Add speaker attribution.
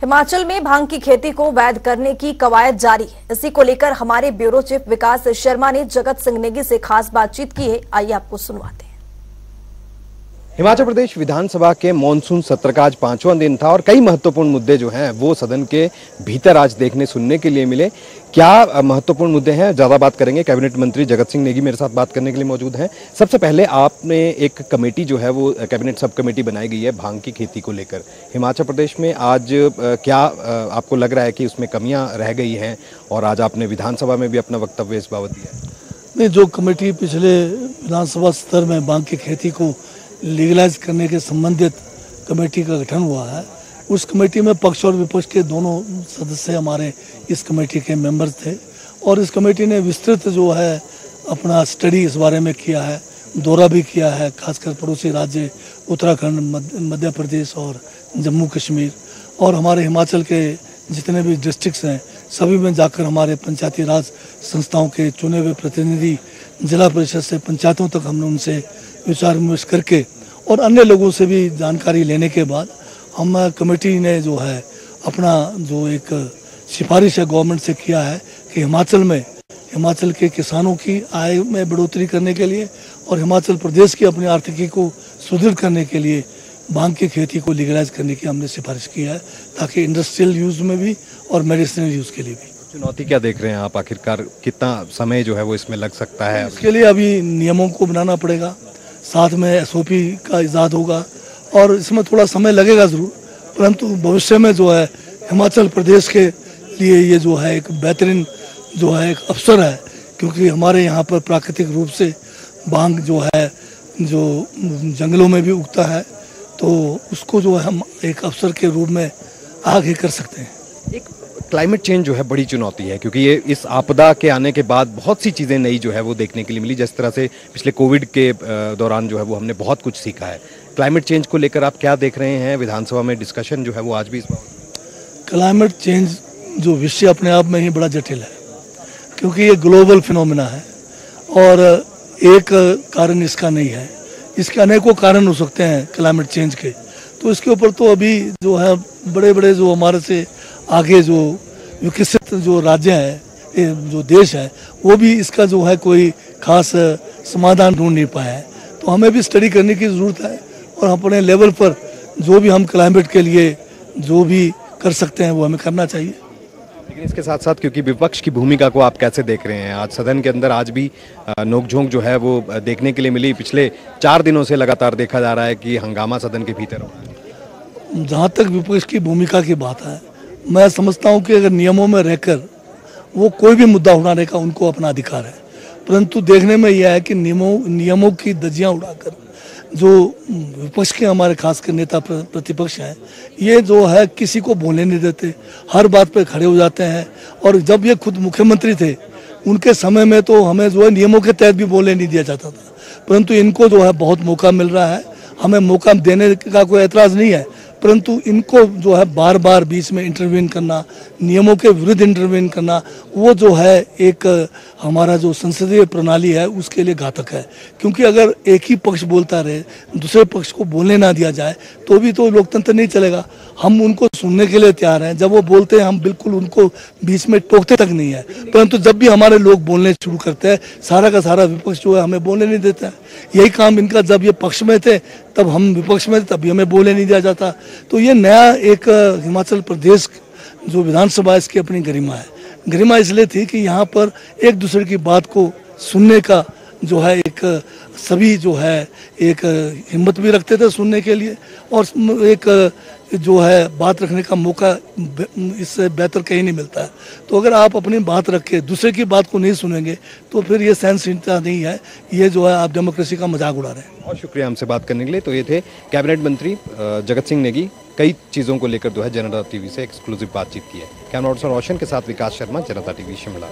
Speaker 1: हिमाचल में भांग की खेती को वैध करने की कवायद जारी है। इसी को लेकर हमारे ब्यूरो चीफ विकास शर्मा ने जगत सिंह नेगी से खास बातचीत की है। आइए आपको सुनवाते हैं।
Speaker 2: हिमाचल प्रदेश विधानसभा के मॉनसून सत्र का आज 5वां दिन था और कई महत्वपूर्ण मुद्दे जो हैं वो सदन के भीतर आज देखने सुनने के लिए मिले। क्या महत्वपूर्ण मुद्दे हैं, ज्यादा बात करेंगे। कैबिनेट मंत्री जगत सिंह नेगी मेरे साथ बात करने के लिए मौजूद हैं। सबसे पहले आपने एक कमेटी जो है वो कैबिनेट सब कमेटी बनाई गई है भांग की खेती को लेकर। हिमाचल प्रदेश में आज क्या आपको लग रहा है कि उसमें कमियां रह गई हैं और आज आपने विधानसभा में भी अपना वक्तव्य इस बाबत दिया?
Speaker 3: नहीं, जो कमेटी पिछले विधानसभा सत्र में भांग की खेती को लीगलाइज करने के संबंधित कमेटी का गठन हुआ है, उस कमेटी में पक्ष और विपक्ष के दोनों सदस्य हमारे इस कमेटी के मेंबर्स थे और इस कमेटी ने विस्तृत जो है अपना स्टडी इस बारे में किया है, दौरा भी किया है, खासकर पड़ोसी राज्य उत्तराखंड, मध्य प्रदेश और जम्मू कश्मीर और हमारे हिमाचल के जितने भी डिस्ट्रिक्ट्स हैं सभी में जाकर हमारे पंचायती राज संस्थाओं के चुने हुए प्रतिनिधि, जिला परिषद से पंचायतों तक हमने उनसे विचार विमर्श करके और अन्य लोगों से भी जानकारी लेने के बाद हम कमेटी ने जो है अपना जो एक सिफारिश है गवर्नमेंट से किया है कि हिमाचल के किसानों की आय में बढ़ोतरी करने के लिए और हिमाचल प्रदेश की अपनी आर्थिकी को सुदृढ़ करने के लिए भांग की खेती को लीगलाइज करने की हमने सिफारिश की है, ताकि इंडस्ट्रियल यूज़ में भी और मेडिसिनल यूज़ के लिए भी।
Speaker 2: चुनौती क्या देख रहे हैं आप, आखिरकार कितना समय जो है वो इसमें लग सकता है?
Speaker 3: इसके लिए अभी नियमों को बनाना पड़ेगा, साथ में एसओपी का इजाद होगा और इसमें थोड़ा समय लगेगा ज़रूर, परंतु भविष्य में जो है हिमाचल प्रदेश के लिए ये जो है एक बेहतरीन जो है एक अवसर है, क्योंकि हमारे यहाँ पर प्राकृतिक रूप से भांग जो है जो जंगलों में भी उगता है, तो उसको जो है हम एक अवसर के रूप में आगे कर सकते हैं।
Speaker 2: एक क्लाइमेट चेंज जो है बड़ी चुनौती है, क्योंकि ये इस आपदा के आने के बाद बहुत सी चीज़ें नई जो है वो देखने के लिए मिली। जिस तरह से पिछले कोविड के दौरान जो है वो हमने बहुत कुछ सीखा है। क्लाइमेट चेंज को लेकर आप क्या देख रहे हैं? विधानसभा में डिस्कशन जो है वो आज भी इस बात।
Speaker 3: क्लाइमेट चेंज जो विषय अपने आप में ही बड़ा जटिल है, क्योंकि ये ग्लोबल फिनोमिना है और एक कारण इसका नहीं है, इसके अनेकों कारण हो सकते हैं क्लाइमेट चेंज के। तो इसके ऊपर तो अभी जो है बड़े बड़े जो हमारे से आगे जो विकसित जो राज्य हैं, जो देश है, वो भी इसका जो है कोई खास समाधान ढूंढ नहीं पाए हैं। तो हमें भी स्टडी करने की ज़रूरत है और अपने लेवल पर जो भी हम क्लाइमेट के लिए जो भी कर सकते हैं वो हमें करना चाहिए।
Speaker 2: लेकिन इसके साथ साथ क्योंकि विपक्ष की भूमिका को आप कैसे देख रहे हैं? आज सदन के अंदर आज भी नोकझोंक जो है वो देखने के लिए मिली। पिछले 4 दिनों से लगातार देखा जा रहा है कि हंगामा सदन के भीतर हो रहा है।
Speaker 3: जहाँ तक विपक्ष की भूमिका की बात है, मैं समझता हूँ कि अगर नियमों में रहकर वो कोई भी मुद्दा उठाने का उनको अपना अधिकार है, परंतु देखने में यह है कि नियमों की धज्जियाँ उड़ाकर जो विपक्ष के हमारे खासकर नेता प्रतिपक्ष हैं, ये जो है किसी को बोलने नहीं देते, हर बात पे खड़े हो जाते हैं। और जब ये खुद मुख्यमंत्री थे उनके समय में तो हमें जो है नियमों के तहत भी बोलने नहीं दिया जाता था, परंतु इनको जो है बहुत मौका मिल रहा है। हमें मौका देने का कोई एतराज़ नहीं है, परंतु इनको जो है बार बार बीच में इंटरवीन करना, नियमों के विरुद्ध इंटरवीन करना, वो जो है एक हमारा जो संसदीय प्रणाली है उसके लिए घातक है। क्योंकि अगर एक ही पक्ष बोलता रहे, दूसरे पक्ष को बोलने ना दिया जाए तो भी तो लोकतंत्र नहीं चलेगा। हम उनको सुनने के लिए तैयार हैं, जब वो बोलते हैं हम बिल्कुल उनको बीच में टोकते तक नहीं है, परंतु जब भी हमारे लोग बोलने शुरू करते हैं सारा का सारा विपक्ष जो है हमें बोलने नहीं देता है। यही काम इनका, जब ये पक्ष में थे तब हम विपक्ष में थे, तभी हमें बोलने नहीं दिया जाता। तो ये नया एक हिमाचल प्रदेश जो विधानसभा इसकी अपनी गरिमा है। गरिमा इसलिए थी कि यहाँ पर एक दूसरे की बात को सुनने का जो है एक सभी जो है एक हिम्मत भी रखते थे सुनने के लिए, और एक जो है बात रखने का मौका इससे बेहतर कहीं नहीं मिलता है। तो अगर आप अपनी बात रख के दूसरे की बात को नहीं सुनेंगे तो फिर ये सहनशीलता नहीं है, ये जो है आप डेमोक्रेसी का मजाक उड़ा रहे हैं।
Speaker 2: बहुत शुक्रिया हमसे बात करने के लिए। तो ये थे कैबिनेट मंत्री जगत सिंह नेगी। कई चीज़ों को लेकर जो है जनता टीवी से एक्सक्लूसिव बातचीत की है। कैमरा ऑफिसर रोशन के साथ विकास शर्मा, जनता टीवी शिमला।